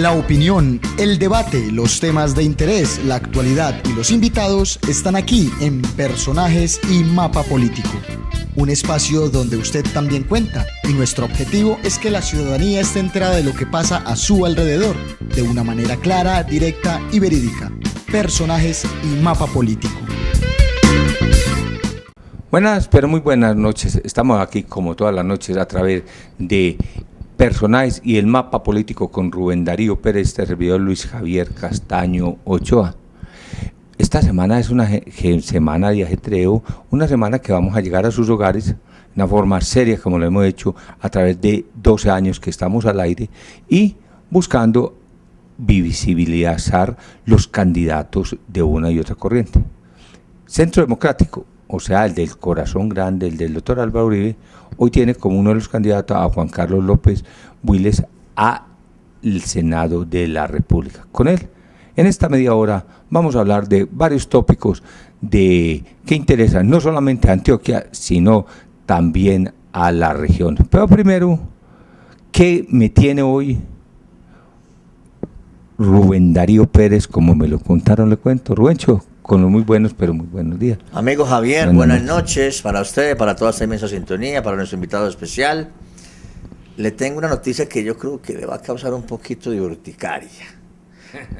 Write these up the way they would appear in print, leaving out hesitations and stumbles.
La opinión, el debate, los temas de interés, la actualidad y los invitados están aquí en Personajes y Mapa Político. Un espacio donde usted también cuenta y nuestro objetivo es que la ciudadanía esté enterada de lo que pasa a su alrededor, de una manera clara, directa y verídica. Personajes y Mapa Político. Buenas, pero muy buenas noches. Estamos aquí como todas las noches a través de Personajes y el Mapa Político con Rubén Darío Pérez, servidor Luis Javier Castaño Ochoa. Esta semana es una semana de ajetreo, una semana que vamos a llegar a sus hogares de una forma seria, como lo hemos hecho a través de 12 años que estamos al aire y buscando visibilizar los candidatos de una y otra corriente. Centro Democrático, o sea, el del corazón grande, el del doctor Álvaro Uribe, hoy tiene como uno de los candidatos a Juan Carlos López Wiles al Senado de la República. Con él, en esta media hora, vamos a hablar de varios tópicos que interesan no solamente a Antioquia, sino también a la región. Pero primero, ¿qué me tiene hoy Rubén Darío Pérez? Como me lo contaron, le cuento. Rubencho, con los muy buenos, pero muy buenos días. Amigo Javier, buenas noches para usted, para toda esta inmensa sintonía, para nuestro invitado especial. Le tengo una noticia que yo creo que le va a causar un poquito de urticaria.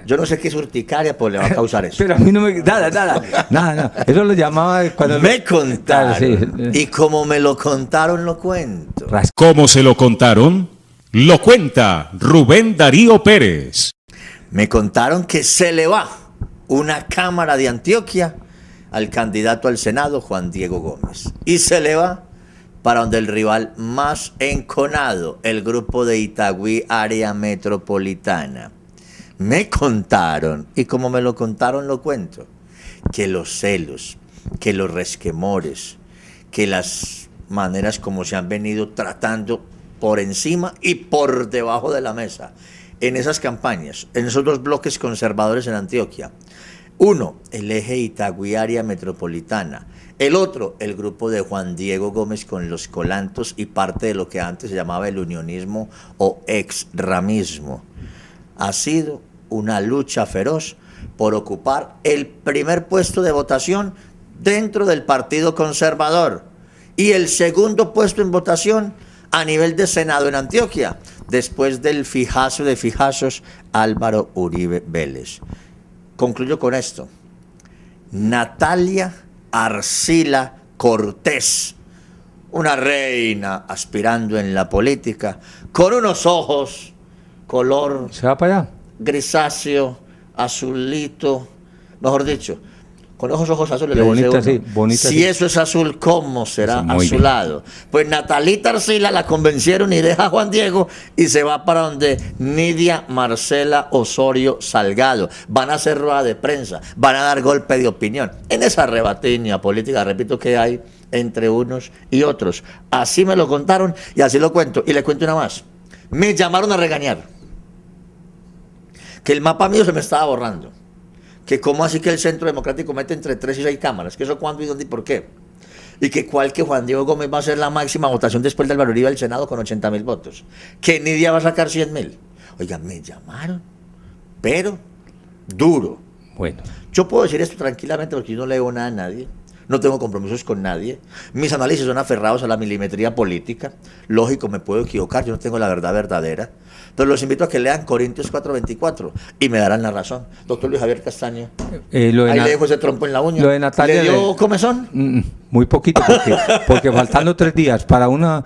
Yo no sé qué es urticaria, pero le va a causar eso. Pero a mí no me... Nada. Eso lo llamaba cuando... Me contaron. Sí. Y como me lo contaron, lo cuento. ¿Cómo se lo contaron? Lo cuenta Rubén Darío Pérez. Me contaron que se le va una Cámara de Antioquia al candidato al Senado, Juan Diego Gómez. Y se le va para donde el rival más enconado, el grupo de Itagüí, área metropolitana. Me contaron, y como me lo contaron lo cuento, que los celos, que los resquemores, que las maneras como se han venido tratando por encima y por debajo de la mesa en esas campañas, en esos dos bloques conservadores en Antioquia. Uno, el eje Itagüí área metropolitana. El otro, el grupo de Juan Diego Gómez con los colantos y parte de lo que antes se llamaba el unionismo o exramismo. Ha sido una lucha feroz por ocupar el primer puesto de votación dentro del Partido Conservador y el segundo puesto en votación a nivel de Senado en Antioquia, después del fijazo de fijazos Álvaro Uribe Vélez. Concluyo con esto. Natalia Arcila Cortés, una reina aspirando en la política, con unos ojos color ¿se va para allá? Grisáceo, azulito, mejor dicho, con ojos azules. Bonita, sí, bonita, si sí. eso es azul, ¿cómo será muy azulado? Bien. Pues Natalita Arcila la convencieron y deja a Juan Diego y se va para donde Nidia Marcela Osorio Salgado. Van a hacer rueda de prensa, van a dar golpe de opinión. En esa rebatiña política, repito, que hay entre unos y otros. Así me lo contaron y así lo cuento. Y le cuento una más. Me llamaron a regañar. Que el mapa mío se me estaba borrando. Que cómo así que el Centro Democrático mete entre 3 y 6 cámaras, que eso cuándo y dónde y por qué. Y que Juan Diego Gómez va a ser la máxima votación después del Álvaro Uribe del Senado con 80.000 votos. Que Nidia va a sacar 100.000. Oiga, me llamaron, pero duro. Bueno. Yo puedo decir esto tranquilamente porque yo no leo nada a nadie. No tengo compromisos con nadie. Mis análisis son aferrados a la milimetría política. Lógico, me puedo equivocar, yo no tengo la verdad verdadera. Pero los invito a que lean Corintios 4:24 y me darán la razón. Doctor Luis Javier Castaño, ahí le dejo ese trompo en la uña. Lo de Natalia ¿Le dio comezón? Muy poquito, porque faltando 3 días para unas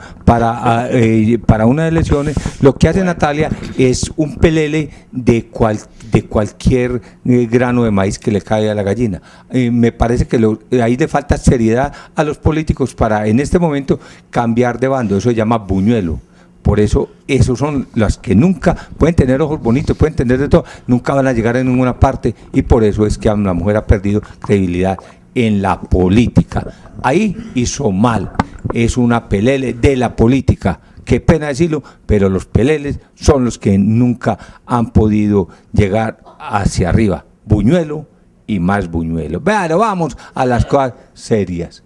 elecciones, lo que hace Natalia es un pelele de cualquier grano de maíz que le cae a la gallina. Me parece que ahí le falta seriedad a los políticos para en este momento cambiar de bando. Eso se llama buñuelo. Por eso, esos son las que nunca pueden tener ojos bonitos, pueden tener de todo, nunca van a llegar a ninguna parte y por eso es que la mujer ha perdido credibilidad en la política. Ahí hizo mal, es una pelele de la política. Qué pena decirlo, pero los peleles son los que nunca han podido llegar hacia arriba. Buñuelo y más buñuelo. Pero vamos a las cosas serias.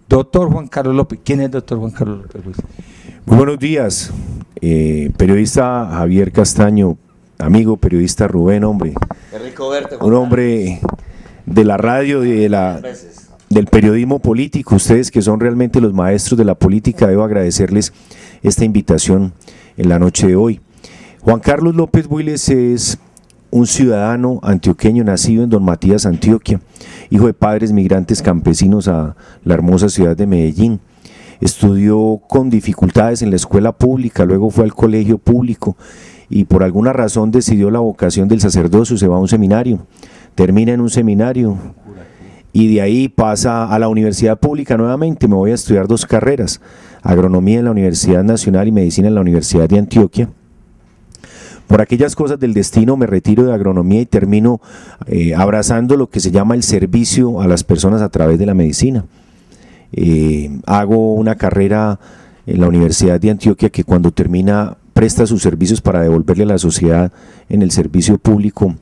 Doctor Juan Carlos López, ¿quién es el doctor Juan Carlos López? Muy buenos días, periodista Javier Castaño, amigo periodista Rubén, hombre. Qué rico verte, Un hombre de la radio y del periodismo político. Ustedes que son realmente los maestros de la política, debo agradecerles esta invitación en la noche de hoy. Juan Carlos López Builes es un ciudadano antioqueño nacido en Don Matías, Antioquia, hijo de padres migrantes campesinos a la hermosa ciudad de Medellín. Estudió con dificultades en la escuela pública, luego fue al colegio público y por alguna razón decidió la vocación del sacerdocio, se va a un seminario, termina en un seminario y de ahí pasa a la universidad pública nuevamente. Me voy a estudiar 2 carreras, agronomía en la Universidad Nacional y medicina en la Universidad de Antioquia. Por aquellas cosas del destino me retiro de agronomía y termino abrazando lo que se llama el servicio a las personas a través de la medicina. Hago una carrera en la Universidad de Antioquia que cuando termina presta sus servicios para devolverle a la sociedad en el servicio público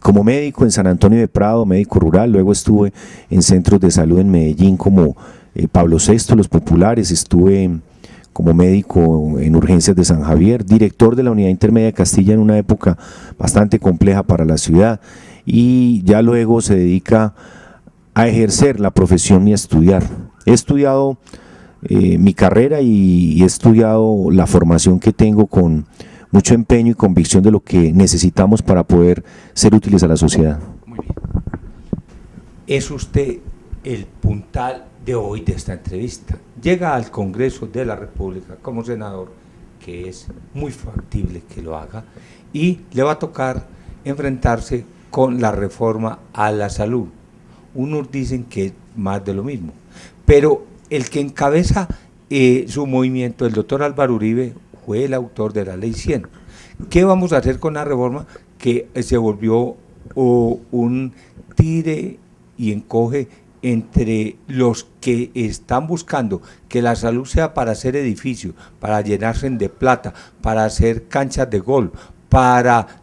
como médico en San Antonio de Prado, médico rural. Luego estuve en centros de salud en Medellín como Pablo VI, Los Populares, estuve como médico en urgencias de San Javier, director de la Unidad Intermedia de Castilla en una época bastante compleja para la ciudad, y ya luego se dedica a ejercer la profesión y a estudiar. He estudiado mi carrera y he estudiado la formación que tengo con mucho empeño y convicción de lo que necesitamos para poder ser útiles a la sociedad. Muy bien. Es usted el puntal de hoy de esta entrevista. Llega al Congreso de la República como senador, que es muy factible que lo haga, y le va a tocar enfrentarse con la reforma a la salud. Unos dicen que es más de lo mismo, pero el que encabeza su movimiento, el doctor Álvaro Uribe, fue el autor de la Ley 100. ¿Qué vamos a hacer con la reforma que se volvió un tire y encoge entre los que están buscando que la salud sea para hacer edificios, para llenarse de plata, para hacer canchas de golf, para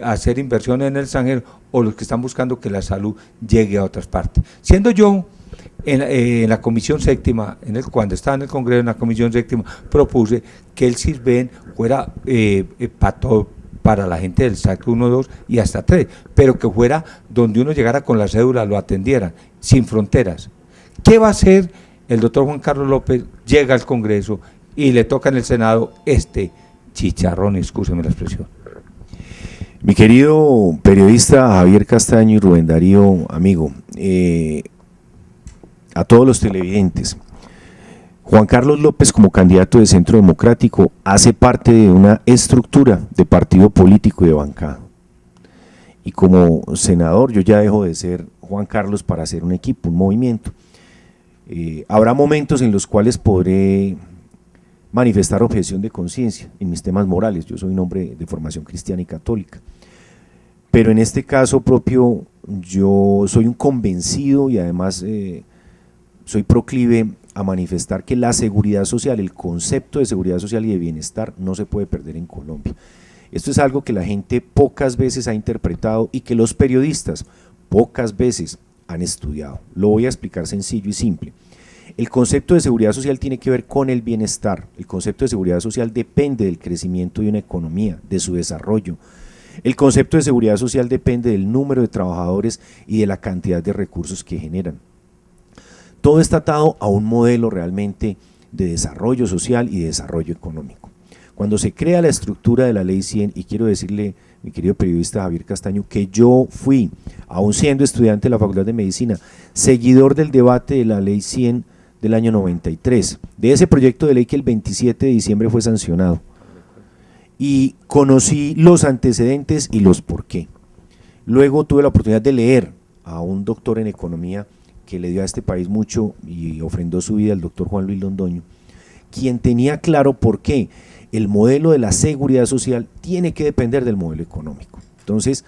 hacer inversiones en el extranjero, o los que están buscando que la salud llegue a otras partes? Siendo yo en la Comisión Séptima, cuando estaba en el Congreso, en la Comisión Séptima, propuse que el CISBEN fuera para la gente del SAC 1, 2 y hasta 3, pero que fuera donde uno llegara con la cédula, lo atendieran, sin fronteras. ¿Qué va a hacer el doctor Juan Carlos López? Llega al Congreso y le toca en el Senado este chicharrón, excúseme la expresión. Mi querido periodista Javier Castaño y Rubén Darío, amigo, a todos los televidentes, Juan Carlos López, como candidato de Centro Democrático, hace parte de una estructura de partido político y de bancada. Y como senador yo ya dejo de ser Juan Carlos para hacer un equipo, un movimiento. Habrá momentos en los cuales podré manifestar objeción de conciencia en mis temas morales. Yo soy un hombre de formación cristiana y católica. Pero en este caso propio yo soy un convencido y además soy proclive a manifestar que la seguridad social, el concepto de seguridad social y de bienestar no se puede perder en Colombia. Esto es algo que la gente pocas veces ha interpretado y que los periodistas pocas veces han estudiado. Lo voy a explicar sencillo y simple. El concepto de seguridad social tiene que ver con el bienestar. El concepto de seguridad social depende del crecimiento de una economía, de su desarrollo. El concepto de seguridad social depende del número de trabajadores y de la cantidad de recursos que generan. Todo está atado a un modelo realmente de desarrollo social y de desarrollo económico. Cuando se crea la estructura de la Ley 100, y quiero decirle, mi querido periodista Javier Castaño, que yo fui, aún siendo estudiante de la Facultad de Medicina, seguidor del debate de la Ley 100 del año 93, de ese proyecto de ley que el 27 de diciembre fue sancionado, y conocí los antecedentes y los por qué. Luego tuve la oportunidad de leer a un doctor en economía que le dio a este país mucho y ofrendó su vida, el doctor Juan Luis Londoño, quien tenía claro por qué el modelo de la seguridad social tiene que depender del modelo económico. Entonces,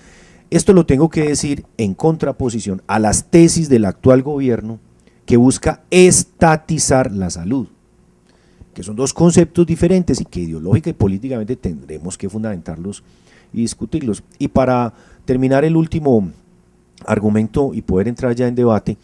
esto lo tengo que decir en contraposición a las tesis del actual gobierno que busca estatizar la salud, que son dos conceptos diferentes y que ideológica y políticamente tendremos que fundamentarlos y discutirlos. Y para terminar el último argumento y poder entrar ya en debate,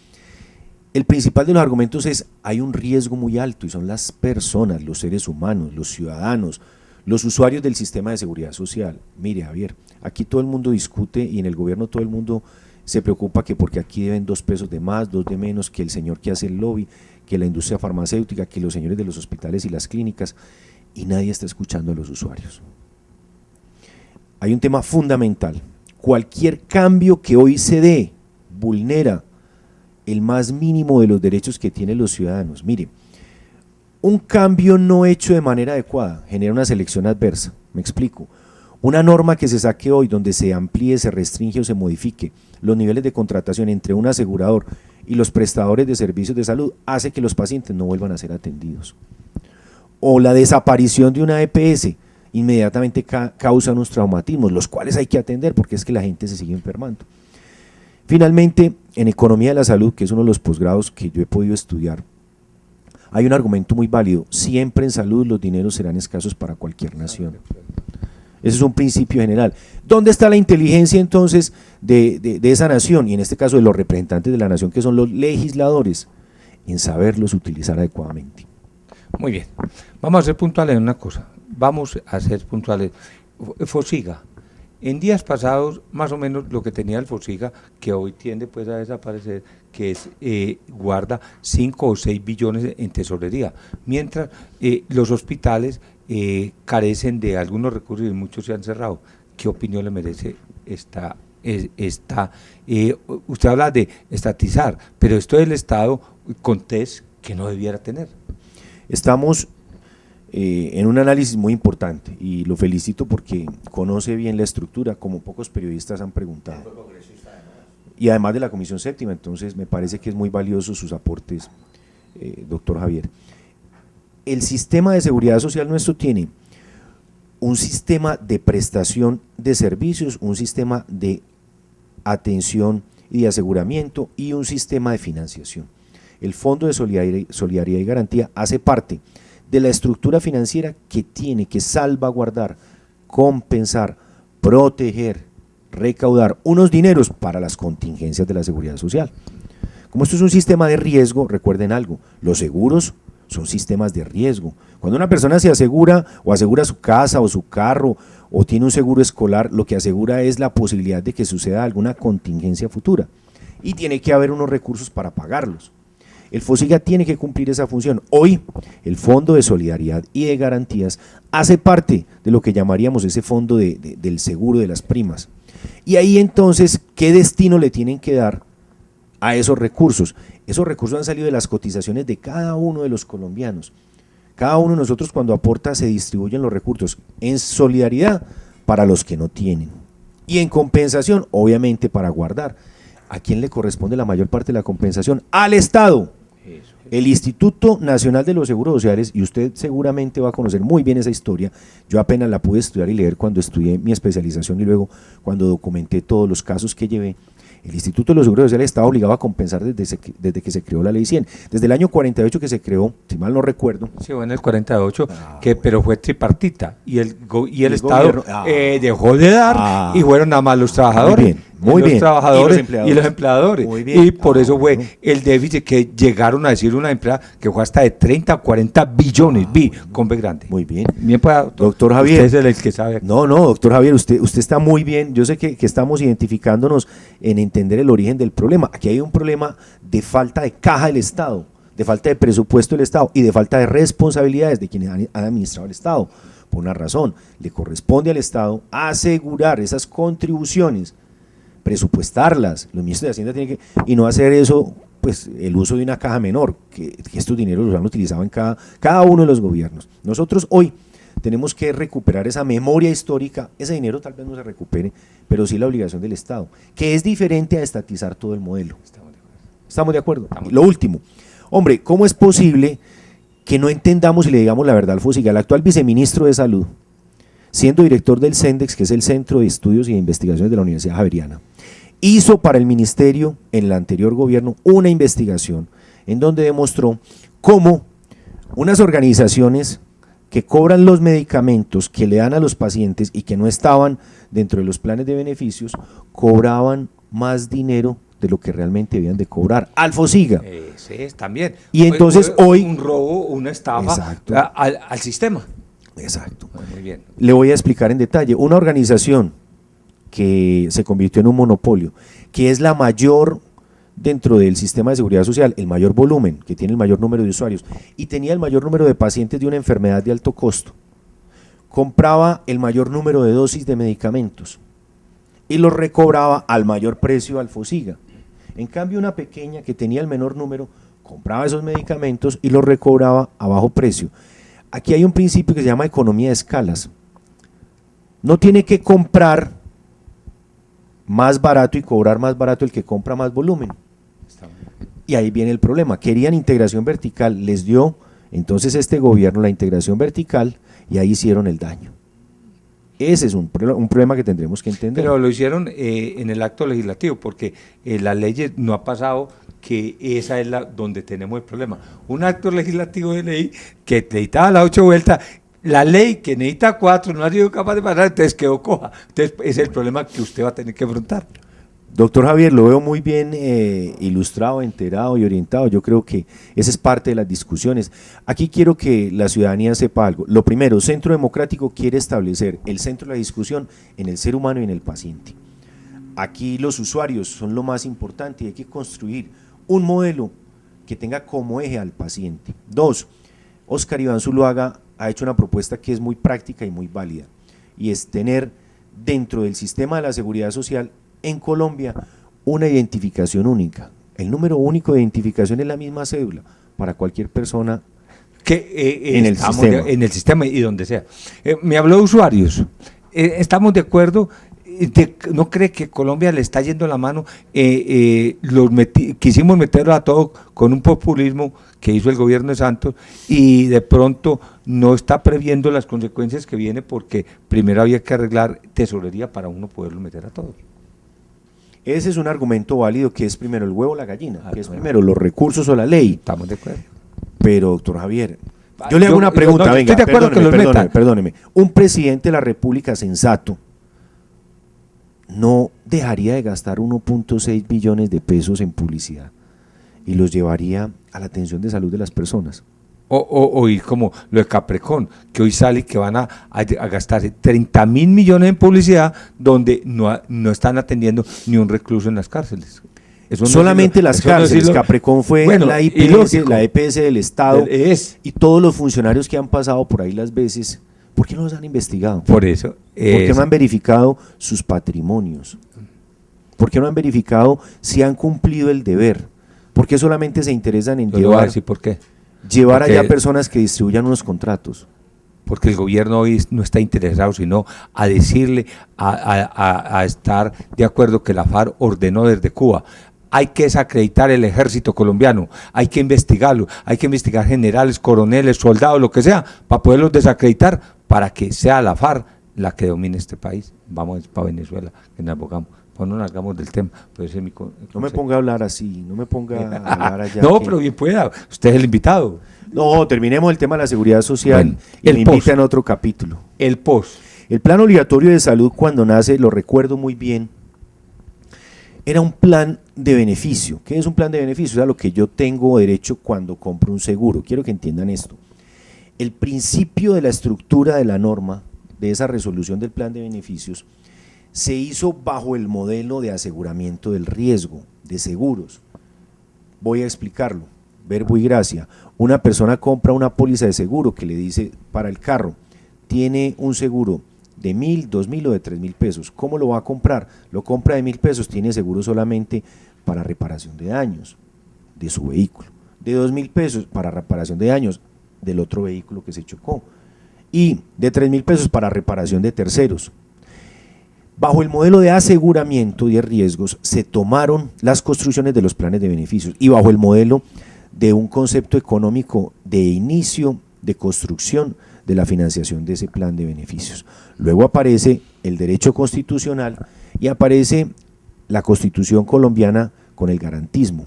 el principal de los argumentos es: hay un riesgo muy alto y son las personas, los seres humanos, los ciudadanos, Los usuarios del sistema de seguridad social, mire Javier, aquí todo el mundo discute y en el gobierno todo el mundo se preocupa que porque aquí deben 2 pesos de más, 2 de menos, que el señor que hace el lobby, que la industria farmacéutica, que los señores de los hospitales y las clínicas, y nadie está escuchando a los usuarios. Hay un tema fundamental, cualquier cambio que hoy se dé vulnera el más mínimo de los derechos que tienen los ciudadanos. Mire, un cambio no hecho de manera adecuada genera una selección adversa, me explico. Una norma que se saque hoy donde se amplíe, se restringe o se modifique los niveles de contratación entre un asegurador y los prestadores de servicios de salud hace que los pacientes no vuelvan a ser atendidos. O la desaparición de una EPS inmediatamente causa unos traumatismos, los cuales hay que atender porque es que la gente se sigue enfermando. Finalmente, en Economía de la Salud, que es uno de los posgrados que yo he podido estudiar, hay un argumento muy válido: siempre en salud los dineros serán escasos para cualquier nación. Ese es un principio general. ¿Dónde está la inteligencia entonces de esa nación? Y en este caso de los representantes de la nación, que son los legisladores, en saberlos utilizar adecuadamente. Muy bien, vamos a ser puntuales en una cosa, Fosiga, en días pasados más o menos lo que tenía el Fosiga, que hoy tiende pues a desaparecer, que es guarda 5 o 6 billones en tesorería, mientras los hospitales carecen de algunos recursos y muchos se han cerrado. ¿Qué opinión le merece esta usted habla de estatizar, pero esto del Estado con test que no debiera tener? Estamos en un análisis muy importante y lo felicito porque conoce bien la estructura, como pocos periodistas han preguntado. Y además de la Comisión Séptima, entonces me parece que es muy valioso sus aportes, doctor Javier. El sistema de seguridad social nuestro tiene un sistema de prestación de servicios, un sistema de atención y de aseguramiento y un sistema de financiación. El Fondo de Solidaridad y Garantía hace parte de la estructura financiera que tiene que salvaguardar, compensar, proteger, recaudar unos dineros para las contingencias de la seguridad social. Como esto es un sistema de riesgo, recuerden algo, los seguros son sistemas de riesgo. Cuando una persona se asegura o asegura su casa o su carro o tiene un seguro escolar, lo que asegura es la posibilidad de que suceda alguna contingencia futura y tiene que haber unos recursos para pagarlos. El Fosiga tiene que cumplir esa función. Hoy, el Fondo de Solidaridad y de Garantías hace parte de lo que llamaríamos ese fondo del seguro de las primas. Y ahí entonces, ¿qué destino le tienen que dar a esos recursos? Esos recursos han salido de las cotizaciones de cada uno de los colombianos. Cada uno de nosotros cuando aporta se distribuyen los recursos en solidaridad para los que no tienen y en compensación, obviamente, para guardar. ¿A quién le corresponde la mayor parte de la compensación? ¡Al Estado! El Instituto Nacional de los Seguros Sociales, y usted seguramente va a conocer muy bien esa historia, yo apenas la pude estudiar y leer cuando estudié mi especialización y luego cuando documenté todos los casos que llevé. El Instituto de los Seguros Sociales estaba obligado a compensar desde que se creó la Ley 100. Desde el año 48 que se creó, si mal no recuerdo. Sí, bueno, en el 48, pero fue tripartita y el Estado dejó de dar y fueron nada más los trabajadores. Muy bien. Los trabajadores y los empleadores. Muy bien. Y por eso fue el déficit que llegaron a decir una empleada que fue hasta de 30 a 40 billones, con B grande. Muy bien. Bien, pues, doctor Javier. Usted es el que sabe. No, doctor Javier, usted está muy bien. Yo sé que estamos identificándonos en entender el origen del problema. Aquí hay un problema de falta de caja del Estado, de falta de presupuesto del Estado y de falta de responsabilidades de quienes han administrado el Estado. Por una razón, le corresponde al Estado asegurar esas contribuciones, presupuestarlas, los ministros de Hacienda tienen que, y no hacer eso, pues el uso de una caja menor, que estos dineros los han utilizado en cada uno de los gobiernos. Nosotros hoy tenemos que recuperar esa memoria histórica, ese dinero tal vez no se recupere, pero sí la obligación del Estado, que es diferente a estatizar todo el modelo. ¿Estamos de acuerdo? Lo último, hombre, ¿cómo es posible que no entendamos y le digamos la verdad al Fosiga? El actual viceministro de Salud, siendo director del CENDEX, que es el Centro de Estudios y de Investigaciones de la Universidad Javeriana, hizo para el ministerio, en el anterior gobierno, una investigación en donde demostró cómo unas organizaciones que cobran los medicamentos que le dan a los pacientes y que no estaban dentro de los planes de beneficios, cobraban más dinero de lo que realmente debían de cobrar al Fosiga. Sí, también. Y entonces hoy un robo, una estafa al sistema. Exacto. Muy bien. Le voy a explicar en detalle. Una organización que se convirtió en un monopolio, que es la mayor dentro del sistema de seguridad social, el mayor volumen, que tiene el mayor número de usuarios, y tenía el mayor número de pacientes de una enfermedad de alto costo, compraba el mayor número de dosis de medicamentos y los recobraba al mayor precio al FOSIGA. En cambio, una pequeña que tenía el menor número, compraba esos medicamentos y los recobraba a bajo precio. Aquí hay un principio que se llama economía de escalas. No tiene que comprar más barato y cobrar más barato el que compra más volumen. Y ahí viene el problema. Querían integración vertical, les dio entonces este gobierno la integración vertical y ahí hicieron el daño. Ese es un problema que tendremos que entender. Pero lo hicieron en el acto legislativo, porque la ley no ha pasado, que esa es donde tenemos el problema. Un acto legislativo de ley que necesitaba las 8 vueltas, la ley que necesita 4 no ha sido capaz de pasar, entonces quedó coja. Entonces ese es el problema que usted va a tener que enfrentar. Doctor Javier, lo veo muy bien ilustrado, enterado y orientado. Yo creo que esa es parte de las discusiones. Aquí quiero que la ciudadanía sepa algo. Lo primero, Centro Democrático quiere establecer el centro de la discusión en el ser humano y en el paciente. Aquí los usuarios son lo más importante y hay que construir un modelo que tenga como eje al paciente. 2, Óscar Iván Zuluaga ha hecho una propuesta que es muy práctica y muy válida, y es tener dentro del sistema de la seguridad social en Colombia una identificación única. El número único de identificación es la misma cédula para cualquier persona que en el sistema y donde sea. Me habló de usuarios. Estamos de acuerdo. ¿No cree que Colombia le está yendo la mano? Quisimos meterlo a todo con un populismo que hizo el gobierno de Santos y de pronto no está previendo las consecuencias que viene, porque primero había que arreglar tesorería para uno poderlo meter a todos. Ese es un argumento válido, que es primero el huevo o la gallina, que es primero los recursos o la ley. Estamos de acuerdo. Pero, doctor Javier, yo le hago una pregunta, venga, estoy de acuerdo perdóneme. Un presidente de la República sensato no dejaría de gastar 1.6 billones de pesos en publicidad y los llevaría a la atención de salud de las personas. O ir como lo de Caprecón, que hoy sale que van a gastarse 30.000 millones en publicidad donde no están atendiendo ni un recluso en las cárceles. Eso solamente las cárceles. Caprecón fue la EPS del Estado y todos los funcionarios que han pasado por ahí las veces. ¿Por qué no los han investigado? Por eso. ¿Por qué no han verificado sus patrimonios? ¿Por qué no han verificado si han cumplido el deber? ¿Por qué solamente se interesan en llevar? Voy a decir por qué. Llevar allá personas que distribuyan unos contratos. Porque el gobierno hoy no está interesado sino a decirle, a estar de acuerdo que la FARC ordenó desde Cuba. Hay que desacreditar el ejército colombiano, hay que investigarlo, hay que investigar generales, coroneles, soldados, lo que sea, para poderlos desacreditar, para que sea la FARC la que domine este país. Vamos para Venezuela, que nos abogamos. No nos hagamos del tema. No me ponga a hablar así, no me ponga a hablar allá. No, pero bien pueda, usted es el invitado. No, terminemos el tema de la seguridad social, bueno, y le invita en otro capítulo. El POS. El plan obligatorio de salud, cuando nace, lo recuerdo muy bien, era un plan de beneficio. ¿Qué es un plan de beneficio? O sea, lo que yo tengo derecho cuando compro un seguro. Quiero que entiendan esto. El principio de la estructura de la norma, de esa resolución del plan de beneficios, se hizo bajo el modelo de aseguramiento del riesgo, de seguros. Voy a explicarlo, verbo y gracia. Una persona compra una póliza de seguro que le dice para el carro, tiene un seguro de 1.000, 2.000 o de 3.000 pesos. ¿Cómo lo va a comprar? Lo compra de 1.000 pesos, tiene seguro solamente para reparación de daños de su vehículo. De 2.000 pesos para reparación de daños del otro vehículo que se chocó. Y de 3.000 pesos para reparación de terceros. Bajo el modelo de aseguramiento de riesgos se tomaron las construcciones de los planes de beneficios y bajo el modelo de un concepto económico de inicio de construcción de la financiación de ese plan de beneficios. Luego aparece el derecho constitucional y aparece la Constitución colombiana con el garantismo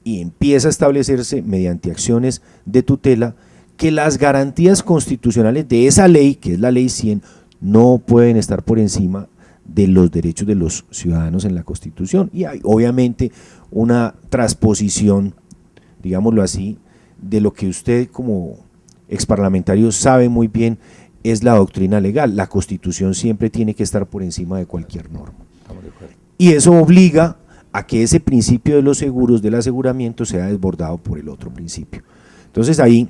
y empieza a establecerse mediante acciones de tutela que las garantías constitucionales de esa ley, que es la ley 100, no pueden estar por encima de los derechos de los ciudadanos en la Constitución. Y hay obviamente una transposición, digámoslo así, de lo que usted como exparlamentario sabe muy bien, es la doctrina legal. La Constitución siempre tiene que estar por encima de cualquier norma. Y eso obliga a que ese principio de los seguros, del aseguramiento, sea desbordado por el otro principio. Entonces ahí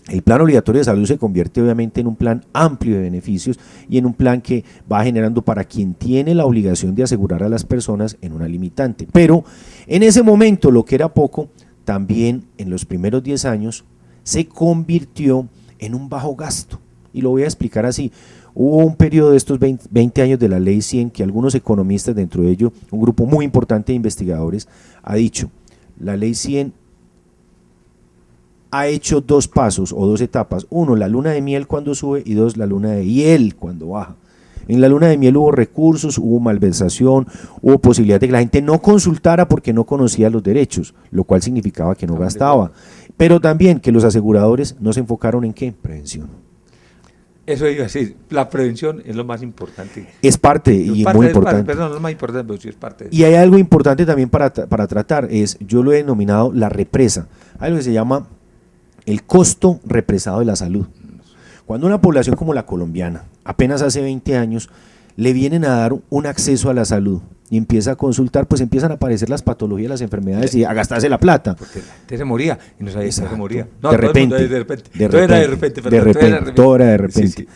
el plan obligatorio de salud se convierte obviamente en un plan amplio de beneficios y en un plan que va generando para quien tiene la obligación de asegurar a las personas en una limitante. Pero en ese momento, lo que era poco, también en los primeros 10 años se convirtió en un bajo gasto. Y lo voy a explicar así. Hubo un periodo de estos 20 años de la Ley 100 que algunos economistas, dentro de ello un grupo muy importante de investigadores, ha dicho, la Ley 100 ha hecho 2 pasos o 2 etapas. 1, la luna de miel cuando sube, y 2, la luna de hiel cuando baja. En la luna de miel hubo recursos, hubo malversación, hubo posibilidad de que la gente no consultara porque no conocía los derechos, lo cual significaba que no gastaba. Pero también que los aseguradores no se enfocaron en ¿qué? Prevención. Eso iba a decir, la prevención es lo más importante. Es parte y muy importante. Perdón, no es más importante, pero sí es parte de eso. Y hay algo importante también para tratar, yo lo he denominado la represa, algo que se llama el costo represado de la salud. Cuando una población como la colombiana, apenas hace 20 años, le vienen a dar un acceso a la salud y empieza a consultar, pues empiezan a aparecer las patologías, las enfermedades y a gastarse la plata. Porque la gente se moría y no sabía que se moría. No, de repente. Sí,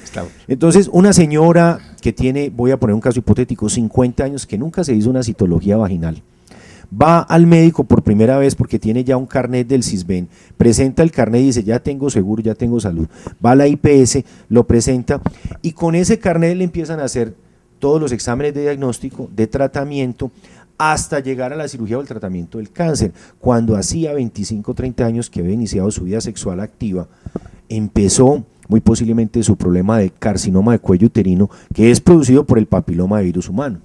entonces, una señora que tiene, voy a poner un caso hipotético, 50 años, que nunca se hizo una citología vaginal, va al médico por primera vez porque tiene ya un carnet del CISBEN, presenta el carnet y dice, ya tengo seguro, ya tengo salud, va a la IPS, lo presenta y con ese carnet le empiezan a hacer todos los exámenes de diagnóstico, de tratamiento, hasta llegar a la cirugía o el tratamiento del cáncer. Cuando hacía 25 30 años que había iniciado su vida sexual activa, empezó muy posiblemente su problema de carcinoma de cuello uterino, que es producido por el papiloma de virus humano.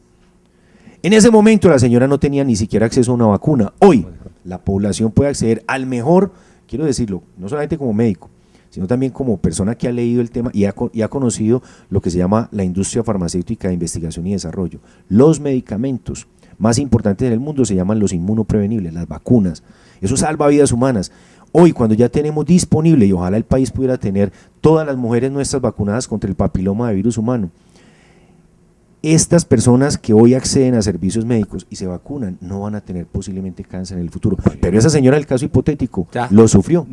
En ese momento la señora no tenía ni siquiera acceso a una vacuna. Hoy la población puede acceder al mejor, quiero decirlo, no solamente como médico, sino también como persona que ha leído el tema y ha conocido lo que se llama la industria farmacéutica de investigación y desarrollo. Los medicamentos más importantes en el mundo se llaman los inmunoprevenibles, las vacunas. Eso salva vidas humanas. Hoy, cuando ya tenemos disponible, y ojalá el país pudiera tener todas las mujeres nuestras vacunadas contra el papiloma de virus humano, estas personas que hoy acceden a servicios médicos y se vacunan no van a tener posiblemente cáncer en el futuro. Pero esa señora del caso hipotético lo sufrió.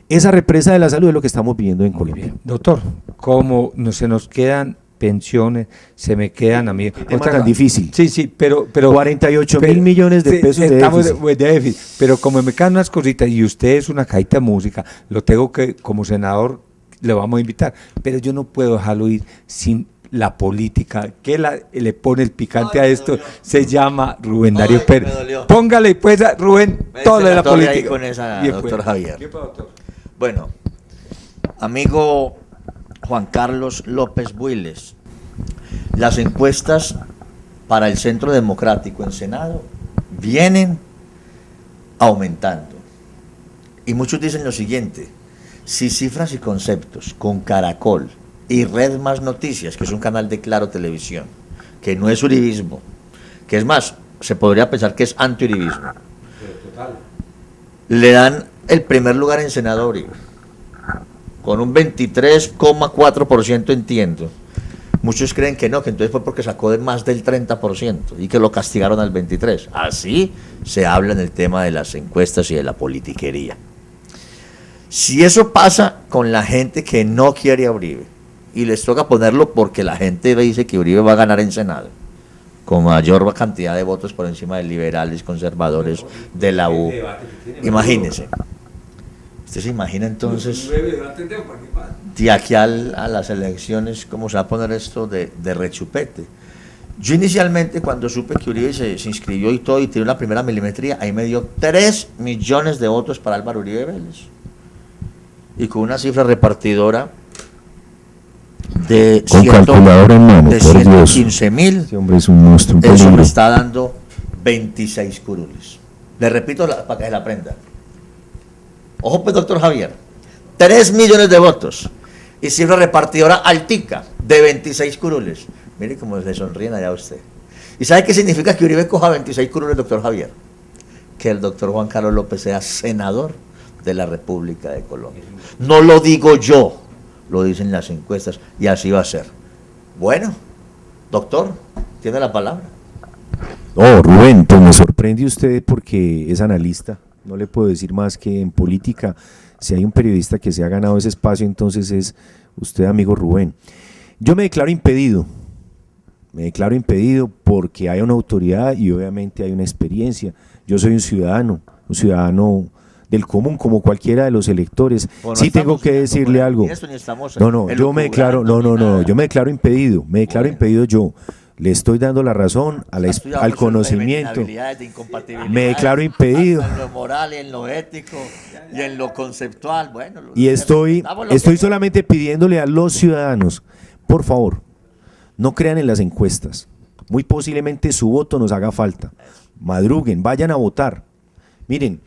Esa represa de la salud es lo que estamos viviendo en Colombia. Bien. Doctor, ¿cómo se nos quedan pensiones? Se me quedan a mí. Qué tema tan difícil. Sí, pero 48.000 millones de pesos de déficit. Pero como me quedan unas cositas y usted es una cajita de música, lo tengo que, como senador, le vamos a invitar. Pero yo no puedo dejarlo ir sin la política, que le pone el picante a esto, se llama Rubén Darío Pérez. Póngale pues a Rubén todo lo de la política. Ahí con esa, bien, doctor pues. Javier. Bien, pues, doctor. Bueno, amigo Juan Carlos López Builes, las encuestas para el Centro Democrático en Senado vienen aumentando. Y muchos dicen lo siguiente: si Cifras y Conceptos con Caracol y Red Más Noticias, que es un canal de Claro Televisión, que no es uribismo, que es más, se podría pensar que es antiuribismo, le dan el primer lugar en Senado con un 23,4%, entiendo. Muchos creen que no, que entonces fue porque sacó de más del 30% y que lo castigaron al 23%. Así se habla en el tema de las encuestas y de la politiquería. Si eso pasa con la gente que no quiere a Uribe, y les toca ponerlo porque la gente dice que Uribe va a ganar en Senado, con mayor cantidad de votos por encima de liberales, conservadores, de la U. Imagínense. ¿Usted se imagina entonces, de aquí a las elecciones, cómo se va a poner esto de rechupete? Yo inicialmente, cuando supe que Uribe se inscribió y todo, y tiene la primera milimetría, ahí me dio 3 millones de votos para Álvaro Uribe Vélez. Y con una cifra repartidora de, con calculadora en mano, de 115.000, este hombre es un monstruo. Eso me está dando 26 curules. Le repito para que se la aprenda. Ojo pues, doctor Javier, 3 millones de votos y cifra repartidora altica de 26 curules. Mire cómo le sonríen allá a usted. ¿Y sabe qué significa que Uribe coja 26 curules, doctor Javier? Que el doctor Juan Carlos López sea senador de la República de Colombia. No lo digo yo, lo dicen las encuestas, y así va a ser. Bueno, doctor, tiene la palabra. No, Rubén, pues me sorprende usted porque es analista. No le puedo decir más que en política, si hay un periodista que se ha ganado ese espacio, entonces es usted, amigo Rubén. Yo me declaro impedido porque hay una autoridad y obviamente hay una experiencia. Yo soy un ciudadano del común, como cualquiera de los electores. Bueno, sí tengo que decirle algo. Yo me declaro impedido, yo. Le estoy dando la razón al conocimiento. Me declaro impedido. En lo moral, en lo ético y en lo conceptual. Bueno, y estoy solamente pidiéndole a los ciudadanos, por favor, no crean en las encuestas. Muy posiblemente su voto nos haga falta. Madruguen, vayan a votar. Miren,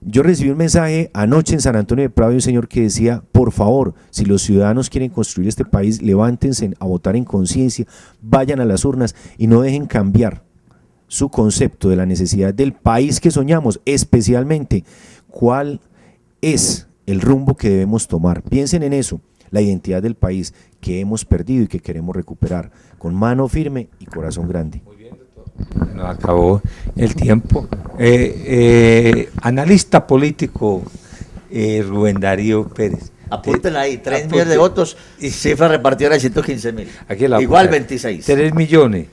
yo recibí un mensaje anoche en San Antonio de Prado de un señor que decía, por favor, si los ciudadanos quieren construir este país, levántense a votar en conciencia, vayan a las urnas y no dejen cambiar su concepto de la necesidad del país que soñamos, especialmente cuál es el rumbo que debemos tomar. Piensen en eso, la identidad del país que hemos perdido y que queremos recuperar, con mano firme y corazón grande. Nos acabó el tiempo. Analista político Rubén Darío Pérez. Apúntenla ahí, 3 millones de votos y cifra repartidora de 115.000. Igual 26. 3 millones.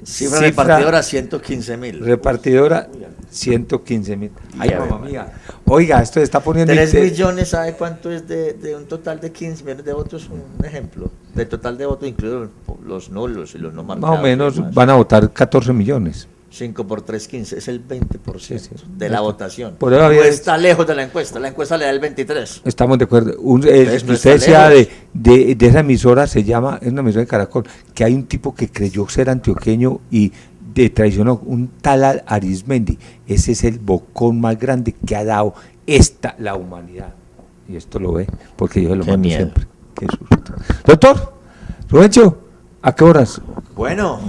Cifra repartidora 115.000. Repartidora 115.000. Ay, mamá mía. Oiga, esto está poniendo... 3 millones, ¿sabe cuánto es de un total de 15 millones de votos? Un ejemplo. Del total de votos, incluidos los nulos y los no marcados. Más o menos van a votar 14 millones. 5 por 3, 15, es el 20% de la votación. Por eso había... No está lejos de la encuesta le da el 23%. Estamos de acuerdo. Usted decía de esa emisora, es una emisora de Caracol, que hay un tipo que creyó ser antioqueño y traicionó, un tal Arismendi. Ese es el bocón más grande que ha dado la humanidad. Y esto lo ve, porque yo se lo mando miedo. Siempre. Qué susto. Doctor, Rubencho, ¿a qué horas? Bueno,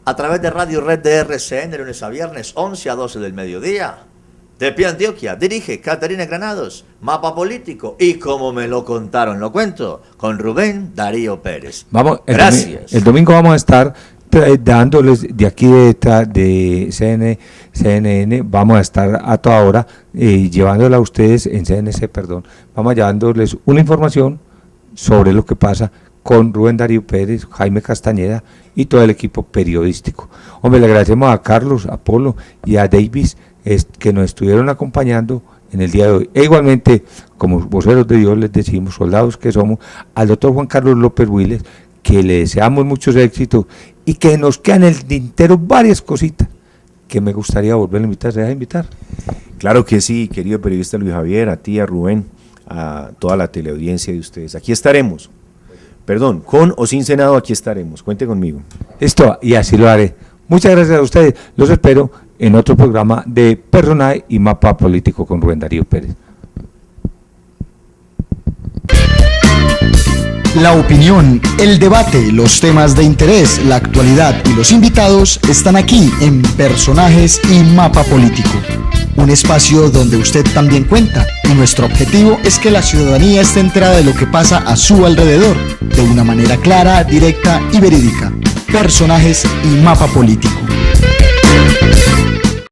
a través de Radio Red de RCN, de lunes a viernes, 11 a 12 del mediodía. De Pie Antioquia, dirige Caterina Granados, Mapa Político, y como me lo contaron, lo cuento, con Rubén Darío Pérez. Gracias. El domingo vamos a estar dándoles de aquí de CNN, vamos a estar a toda hora llevándola a ustedes en CNC, vamos llevándoles una información sobre lo que pasa con Rubén Darío Pérez, Jaime Castañeda y todo el equipo periodístico. Hombre, le agradecemos a Carlos, a Polo y a Davis que nos estuvieron acompañando en el día de hoy. E igualmente, como voceros de Dios, les decimos, soldados que somos, al doctor Juan Carlos López Willes, que le deseamos muchos éxitos y que nos quedan en el tintero varias cositas que me gustaría volver a invitar. ¿Se deja invitar? Claro que sí, querido periodista Luis Javier, a ti, a Rubén, a toda la teleaudiencia de ustedes. Aquí estaremos. Perdón, con o sin Senado, aquí estaremos. Cuente conmigo. Listo, y así lo haré. Muchas gracias a ustedes. Los espero en otro programa de Personaje y Mapa Político con Rubén Darío Pérez. La opinión, el debate, los temas de interés, la actualidad y los invitados están aquí en Personajes y Mapa Político. Un espacio donde usted también cuenta y nuestro objetivo es que la ciudadanía esté enterada de lo que pasa a su alrededor, de una manera clara, directa y verídica. Personajes y Mapa Político.